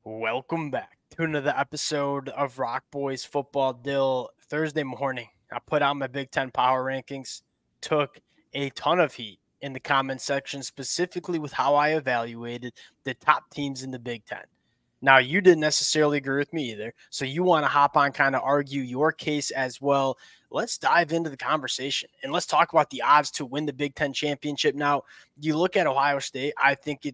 Welcome back to another episode of Rock Boys Football. Dill, Thursday morning, I put out my Big Ten power rankings, took a ton of heat in the comment section, specifically with how I evaluated the top teams in the Big Ten. Now, you didn't necessarily agree with me either, so you want to hop on, kind of argue your case as well. Let's dive into the conversation, and let's talk about the odds to win the Big Ten championship. Now, you look at Ohio State, I think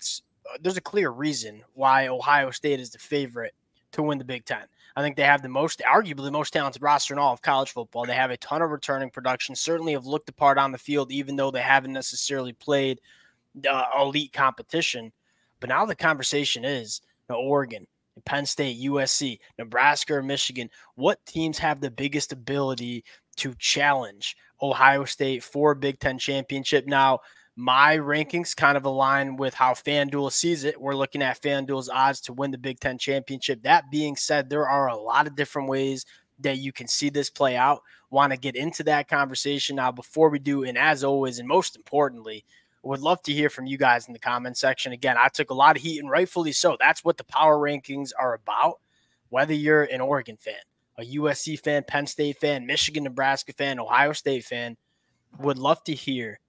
there's a clear reason why Ohio State is the favorite to win the Big Ten. I think they have arguably the most talented roster in all of college football. They have a ton of returning production, certainly have looked the part on the field, even though they haven't necessarily played elite competition. But now the conversation is Oregon, Penn State, USC, Nebraska, or Michigan. What teams have the biggest ability to challenge Ohio State for a Big Ten championship? Now, my rankings kind of align with how FanDuel sees it. We're looking at FanDuel's odds to win the Big Ten championship. That being said, there are a lot of different ways that you can see this play out. Want to get into that conversation now before we do, and as always, and most importantly, would love to hear from you guys in the comment section. Again, I took a lot of heat, and rightfully so. That's what the power rankings are about. Whether you're an Oregon fan, a USC fan, Penn State fan, Michigan, Nebraska fan, Ohio State fan, would love to hear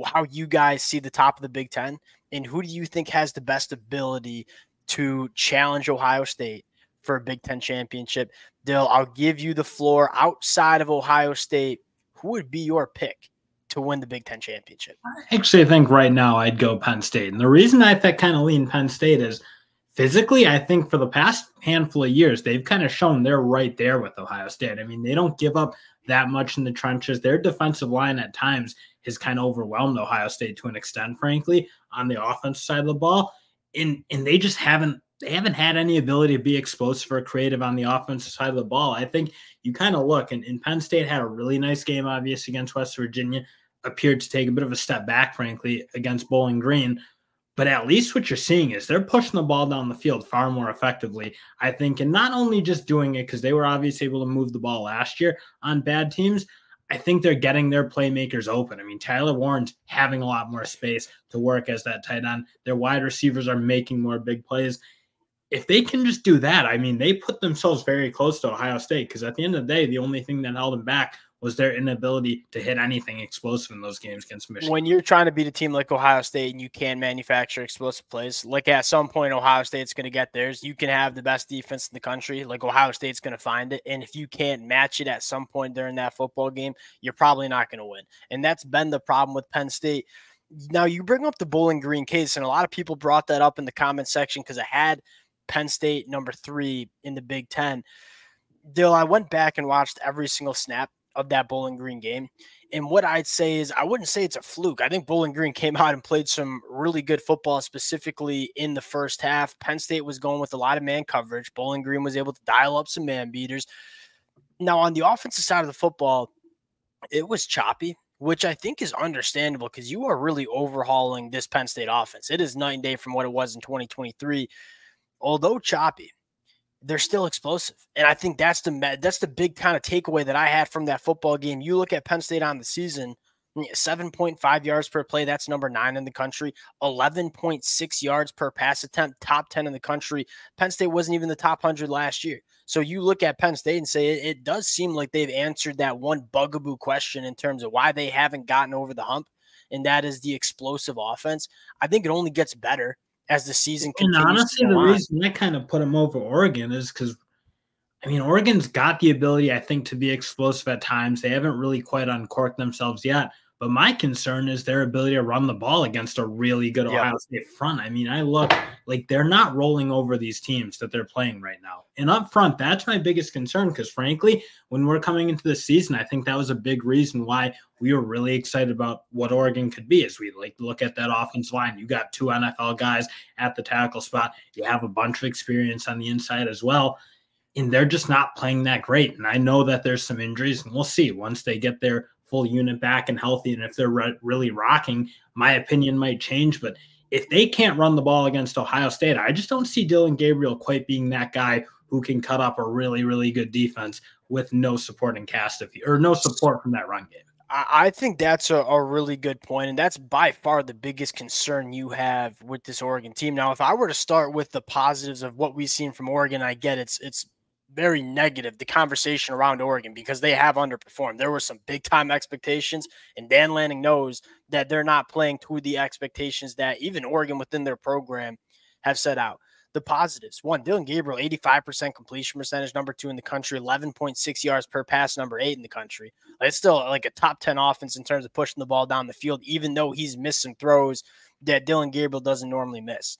how you guys see the top of the Big Ten, and who do you think has the best ability to challenge Ohio State for a Big Ten championship? Dill, I'll give you the floor. Outside of Ohio State, who would be your pick to win the Big Ten championship? Actually, I think right now I'd go Penn State. And the reason I kind of lean Penn State is physically, I think for the past handful of years, they've kind of shown they're right there with Ohio State. I mean, they don't give up that much in the trenches. Their defensive line at times has kind of overwhelmed Ohio State to an extent, frankly, on the offensive side of the ball. And they just haven't had any ability to be explosive or creative on the offensive side of the ball. I think you kind of look, and Penn State had a really nice game, obviously, against West Virginia, appeared to take a bit of a step back, frankly, against Bowling Green. But at least what you're seeing is they're pushing the ball down the field far more effectively, I think, and not only just doing it because they were obviously able to move the ball last year on bad teams. I think they're getting their playmakers open. I mean, Tyler Warren's having a lot more space to work as that tight end. Their wide receivers are making more big plays. If they can just do that, I mean, they put themselves very close to Ohio State because at the end of the day, the only thing that held them back was their inability to hit anything explosive in those games against Michigan. When you're trying to beat a team like Ohio State and you can manufacture explosive plays, like at some point Ohio State's going to get theirs. You can have the best defense in the country, like Ohio State's going to find it. And if you can't match it at some point during that football game, you're probably not going to win. And that's been the problem with Penn State. Now, you bring up the Bowling Green case, and a lot of people brought that up in the comment section because I had Penn State number 3 in the Big Ten. Dill, I went back and watched every single snap of that Bowling Green game. And what I'd say is I wouldn't say it's a fluke. I think Bowling Green came out and played some really good football, specifically in the first half. Penn State was going with a lot of man coverage. Bowling Green was able to dial up some man beaters. Now, on the offensive side of the football, it was choppy, which I think is understandable because you are really overhauling this Penn State offense. It is night and day from what it was in 2023. Although choppy, they're still explosive. And I think that's the big kind of takeaway that I had from that football game. You look at Penn State on the season, 7.5 yards per play. That's number 9 in the country. 11.6 yards per pass attempt, top 10 in the country. Penn State wasn't even the top 100 last year. So you look at Penn State and say it does seem like they've answered that one bugaboo question in terms of why they haven't gotten over the hump, and that is the explosive offense. I think it only gets better as the season continues. And honestly, the reason I kind of put them over Oregon is because, I mean, Oregon's got the ability, I think, to be explosive at times. They haven't really quite uncorked themselves yet. But my concern is their ability to run the ball against a really good Ohio State front. I mean, I look like they're not rolling over these teams that they're playing right now. And up front, that's my biggest concern because, frankly, when we're coming into the season, I think that was a big reason why we were really excited about what Oregon could be as we look at that offensive line. You got 2 NFL guys at the tackle spot. You have a bunch of experience on the inside as well. And they're just not playing that great. And I know that there's some injuries, and we'll see once they get their full unit back and healthy. And if they're really rocking, my opinion might change. But if they can't run the ball against Ohio State, I just don't see Dylan Gabriel quite being that guy who can cut up a really, really good defense with no supporting cast or no support from that run game. I think that's a really good point, and that's by far the biggest concern you have with this Oregon team. Now, if I were to start with the positives of what we've seen from Oregon, I get it's very negative, the conversation around Oregon, because they have underperformed. There were some big-time expectations, and Dan Lanning knows that they're not playing to the expectations that even Oregon within their program have set out. The positives: one, Dylan Gabriel, 85% completion percentage, number 2 in the country, 11.6 yards per pass, number 8 in the country. It's still like a top 10 offense in terms of pushing the ball down the field, even though he's missed some throws that Dylan Gabriel doesn't normally miss.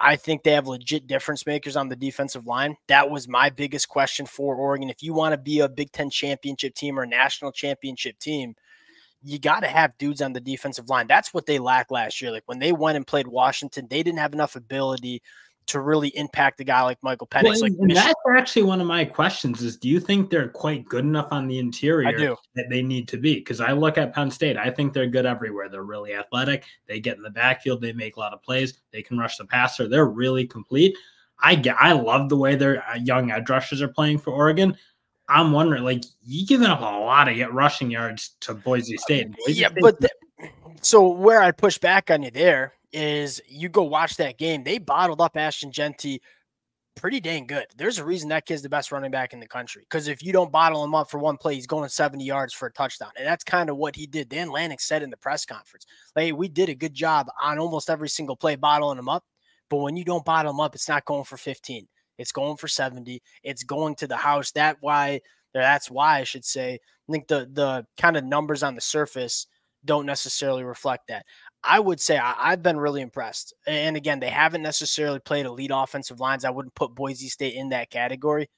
I think they have legit difference makers on the defensive line. That was my biggest question for Oregon. If you want to be a Big Ten championship team or a national championship team, you got to have dudes on the defensive line. That's what they lacked last year. Like when they went and played Washington, they didn't have enough ability to really impact a guy like Michael Penix. Well, and that's actually one of my questions is, do you think they're quite good enough on the interior that they need to be? Because I look at Penn State, I think they're good everywhere. They're really athletic. They get in the backfield. They make a lot of plays. They can rush the passer. They're really complete. I love the way their young edge rushers are playing for Oregon. I'm wondering, like, you giving up a lot of rushing yards to Boise State. So where I push back on you there is you go watch that game. They bottled up Ashton Genty pretty dang good. There's a reason that kid's the best running back in the country, because if you don't bottle him up for one play, he's going 70 yards for a touchdown. And that's kind of what he did. Dan Lanning said in the press conference, like, we did a good job on almost every single play bottling him up. But when you don't bottle him up, it's not going for 15. It's going for 70. It's going to the house. That's why I should say, I think the kind of numbers on the surface don't necessarily reflect that. I would say I've been really impressed. And again, they haven't necessarily played elite offensive lines. I wouldn't put Boise State in that category.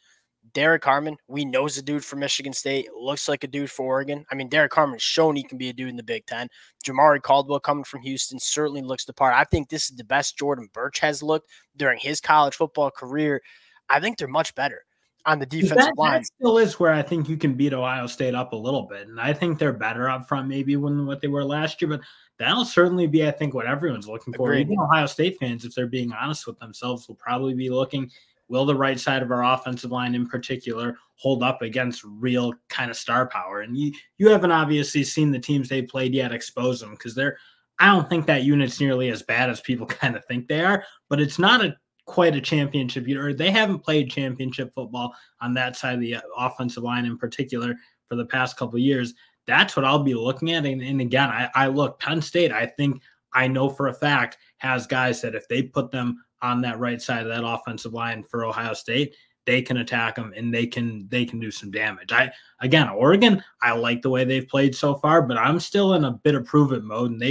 Derek Harmon, we knows a dude from Michigan State, looks like a dude for Oregon. I mean, Derek Harmon's shown he can be a dude in the Big Ten. Jamari Caldwell coming from Houston certainly looks the part. I think this is the best Jordan Burch has looked during his college football career. I think they're much better on the defensive line. That still is where I think you can beat Ohio State up a little bit. And I think they're better up front maybe than what they were last year. But that'll certainly be, I think, what everyone's looking for. Even Ohio State fans, if they're being honest with themselves, will probably be looking, will the right side of our offensive line in particular hold up against real kind of star power? And you haven't obviously seen the teams they played yet expose them, because I don't think that unit's nearly as bad as people kind of think they are, but it's not quite a championship year. They haven't played championship football on that side of the offensive line in particular for the past couple of years. That's what I'll be looking at. And again, I look, Penn State, I know for a fact, has guys that if they put them on that right side of that offensive line for Ohio State, they can attack them and they can do some damage. Oregon, I like the way they've played so far, but I'm still in a bit of prove-it mode. And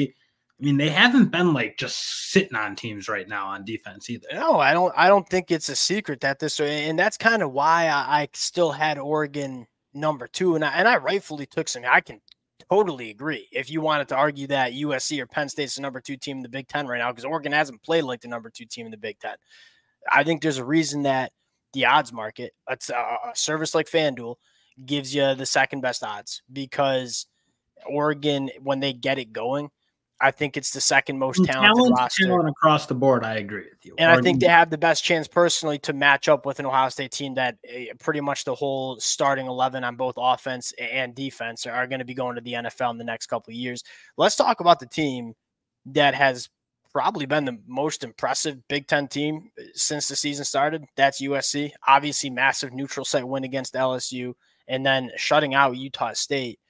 they haven't been like just sitting on teams right now on defense either. No, I don't think it's a secret that and that's kind of why I still had Oregon number 2. And I rightfully took some. I can totally agree if you wanted to argue that USC or Penn State's the number 2 team in the Big Ten right now, because Oregon hasn't played like the number 2 team in the Big Ten. I think there's a reason that the odds market, a service like FanDuel, gives you the second best odds, because Oregon, when they get it going, I think it's the second most talented roster. Talent across the board, I agree with you. And I think they have the best chance personally to match up with an Ohio State team that pretty much the whole starting 11 on both offense and defense are going to be going to the NFL in the next couple of years. Let's talk about the team that has probably been the most impressive Big Ten team since the season started. That's USC. Obviously, massive neutral site win against LSU, and then shutting out Utah State.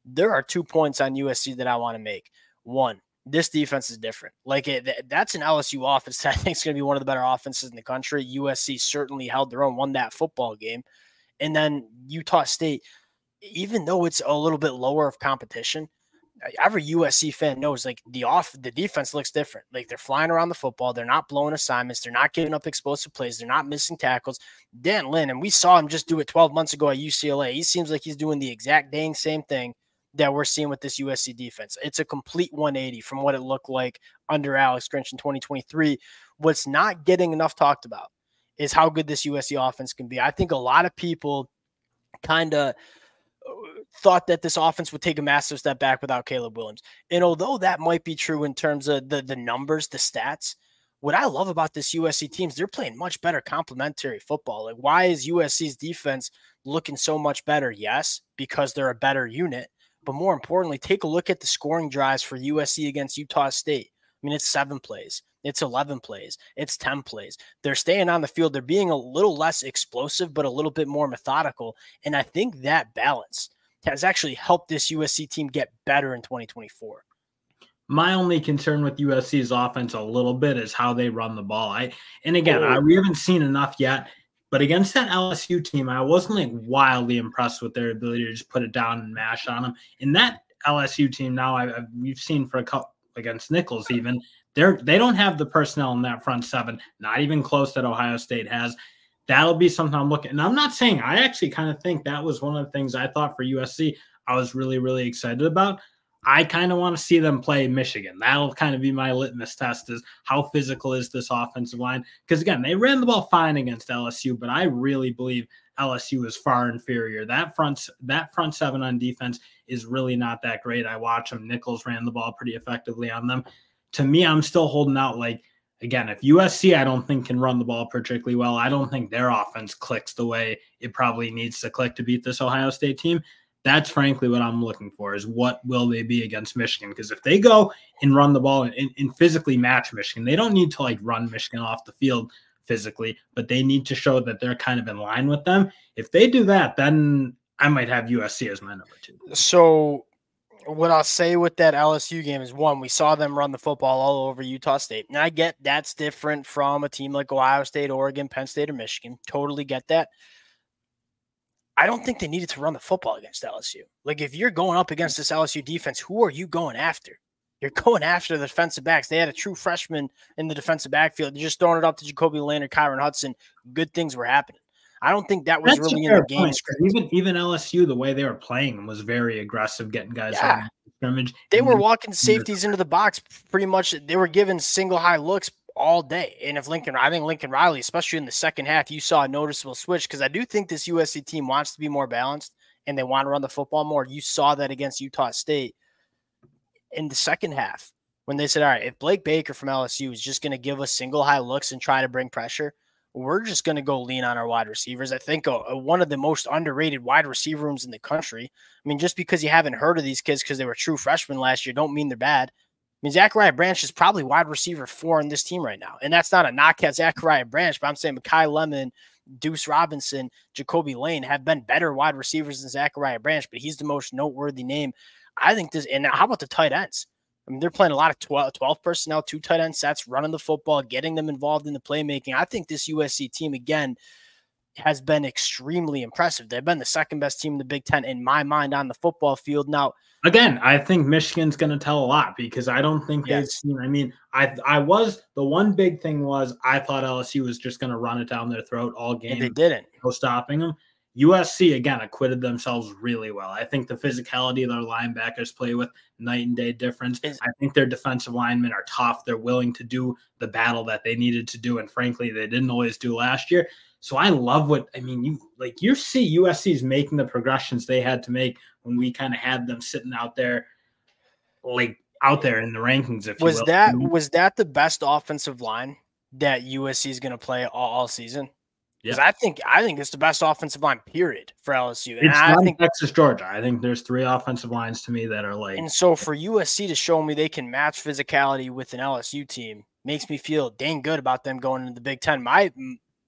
There are 2 points on USC that I want to make. One, this defense is different. That's an LSU offense that I think is going to be one of the better offenses in the country. USC certainly held their own, won that football game. And then Utah State, even though it's a little bit lower of competition, every USC fan knows the defense looks different. Like, they're flying around the football. They're not blowing assignments. They're not giving up explosive plays. They're not missing tackles. Dan Lynn, and we saw him just do it 12 months ago at UCLA. He seems like he's doing the exact dang same thing that we're seeing with this USC defense. It's a complete 180 from what it looked like under Alex Grinch in 2023. What's not getting enough talked about is how good this USC offense can be. I think a lot of people kind of thought that this offense would take a massive step back without Caleb Williams. And although that might be true in terms of the numbers, the stats, what I love about this USC team is they're playing much better complementary football. Like, why is USC's defense looking so much better? Yes, because they're a better unit. But more importantly, take a look at the scoring drives for USC against Utah State. I mean, it's 7 plays. It's 11 plays. It's 10 plays. They're staying on the field. They're being a little less explosive, but a little bit more methodical. And I think that balance has actually helped this USC team get better in 2024. My only concern with USC's offense a little bit is how they run the ball. We haven't seen enough yet, but against that LSU team, I wasn't like wildly impressed with their ability to just put it down and mash on them. And that LSU team now we've seen for a couple against Nichols even, they don't have the personnel in that front seven, not even close that Ohio State has. That'll be something I'm looking. And I'm not saying, I actually kind of think that was one of the things I thought for USC I was really, really excited about. I kind of want to see them play Michigan. That'll kind of be my litmus test, is how physical is this offensive line? Because again, they ran the ball fine against LSU, but I really believe LSU is far inferior. That front seven on defense is really not that great. I watch them. Nichols ran the ball pretty effectively on them. To me, I'm still holding out. Like, again, if USC, I don't think, can run the ball particularly well, I don't think their offense clicks the way it probably needs to click to beat this Ohio State team. That's frankly what I'm looking for, is what will they be against Michigan? Because if they go and run the ball and physically match Michigan, they don't need to like run Michigan off the field physically, but they need to show that they're kind of in line with them. If they do that, then I might have USC as my number 2. So what I'll say with that LSU game is, one, we saw them run the football all over Utah State. And I get that's different from a team like Ohio State, Oregon, Penn State, or Michigan. Totally get that. I don't think they needed to run the football against LSU. Like, if you're going up against this LSU defense, who are you going after? You're going after the defensive backs. They had a true freshman in the defensive backfield. They're just throwing it up to Jacoby Lane or Kyron Hudson. Good things were happening. I don't think that was really in the game script. Even LSU, the way they were playing was very aggressive, getting guys out of the scrimmage. They were walking safeties into the box pretty much. They were given single high looks all day. And if Lincoln Riley, especially in the second half, you saw a noticeable switch, because I do think this USC team wants to be more balanced and they want to run the football more. You saw that against Utah State in the second half when they said, all right, if Blake Baker from LSU is just going to give us single high looks and try to bring pressure, we're just going to go lean on our wide receivers. I think one of the most underrated wide receiver rooms in the country. I mean, just because you haven't heard of these kids because they were true freshmen last year don't mean they're bad. I mean, Zachariah Branch is probably wide receiver 4 in this team right now. And that's not a knock at Zachariah Branch, but I'm saying Mekhi Lemon, Deuce Robinson, Jacoby Lane have been better wide receivers than Zachariah Branch, but he's the most noteworthy name. I think this, and how about the tight ends? I mean, they're playing a lot of 12 personnel, 2 tight end sets, running the football, getting them involved in the playmaking. I think this USC team, again, has been extremely impressive. They've been the second best team in the Big Ten in my mind on the football field. Now, again, I think Michigan's going to tell a lot, because I don't think they've seen. I mean, the one big thing was I thought LSU was just going to run it down their throat all game. And they didn't. No stopping them. USC, again, acquitted themselves really well. I think the physicality of their linebackers play with night and day difference. I think their defensive linemen are tough. They're willing to do the battle that they needed to do, and frankly, they didn't always do last year. So I love you see USC's making the progressions they had to make when we kind of had them sitting out there in the rankings. Was that the best offensive line that USC is going to play all season? Because I think it's the best offensive line, period, for LSU. And I think Texas, Georgia. I think there's 3 offensive lines to me that are like. And so for USC to show me they can match physicality with an LSU team makes me feel dang good about them going into the Big Ten. My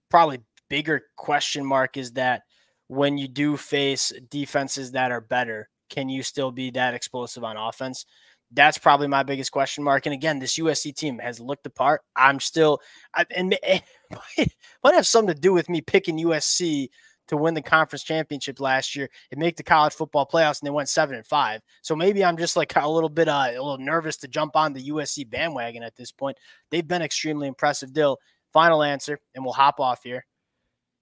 probably bigger question mark is that when you do face defenses that are better, can you still be that explosive on offense? That's probably my biggest question mark. And again, this USC team has looked apart. It might have something to do with me picking USC to win the conference championship last year and make the college football playoffs, and they went 7-5. So maybe I'm just like a little nervous to jump on the USC bandwagon at this point. They've been extremely impressive. Dill, final answer, and we'll hop off here.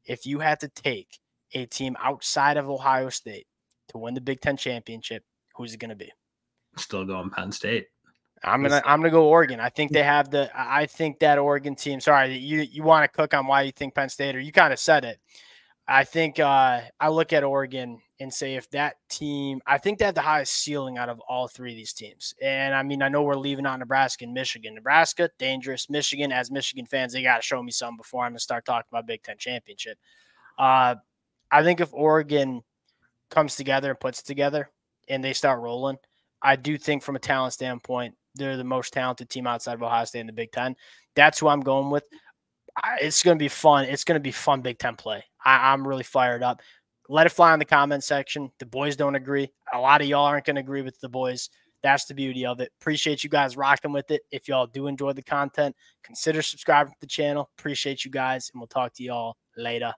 If you had to take a team outside of Ohio State to win the Big Ten championship, who's it going to be? Still going Penn State. I'm gonna go Oregon. I think they have I think that Oregon team. Sorry, you want to cook on why you think Penn State, or you kind of said it. I think I look at Oregon and say, if that team, I think they have the highest ceiling out of all 3 of these teams. And I mean, I know we're leaving out Nebraska and Michigan. Nebraska, dangerous. Michigan, as Michigan fans, they got to show me something before I'm going to start talking about Big Ten championship. I think if Oregon comes together and puts it together, and they start rolling, I do think from a talent standpoint, they're the most talented team outside of Ohio State in the Big Ten. That's who I'm going with. It's going to be fun. It's going to be fun Big Ten play. I'm really fired up. Let it fly in the comment section. The boys don't agree. A lot of y'all aren't going to agree with the boys. That's the beauty of it. Appreciate you guys rocking with it. If y'all do enjoy the content, consider subscribing to the channel. Appreciate you guys, and we'll talk to y'all later.